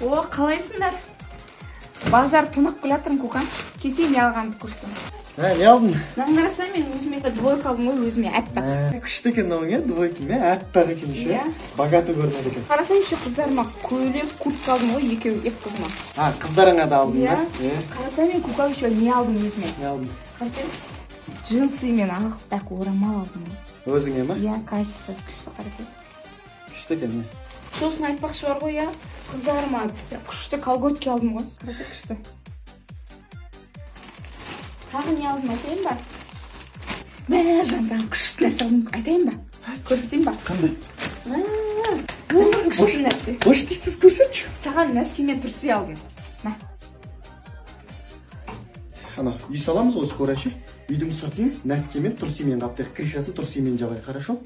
О, қалайсыңдар? Базар тонап келатырмын, Кукан. Кесе не алғанды көрсем. Не алдың? Мынаны қарасам, мен өзіме двойка алдым ғой, өзіме әппақ. Күшті екен мынауың, двойка, әппақ екен еще. Богаты көрінеді екен. Қарасаң, еще қыздарыма көйлек, куртка алдым ғой, екі қызыма. Қыздарыңа да алдың ба? Қарасаң, мен Кука еще не алдым өзіме. Не алдың? Қарасаң, джинсы мен ақ так орамал алдым. Өзіңе ма? Качествосы күшті, қарасаң. Күшті екен, Сосын айтпақшы бар ғой, қыздарыма күшті колготки алдым ғой. Қарасаң, күшті. Тағы не алдым, айтайын ба? Мә, жандан күшті нәрсе алдым, айтайын ба? Көрсетейін ба? Қандай? Күшті нәрсе. Бош дейсіз көрсетші. Саған нәскемен тұрси алдым. Ана, үй саламыз ғой скоро ше. Үйдің сыртын нәскемен тұрсимен қаптық. Крышасын тұрсимен жабай, хорошо?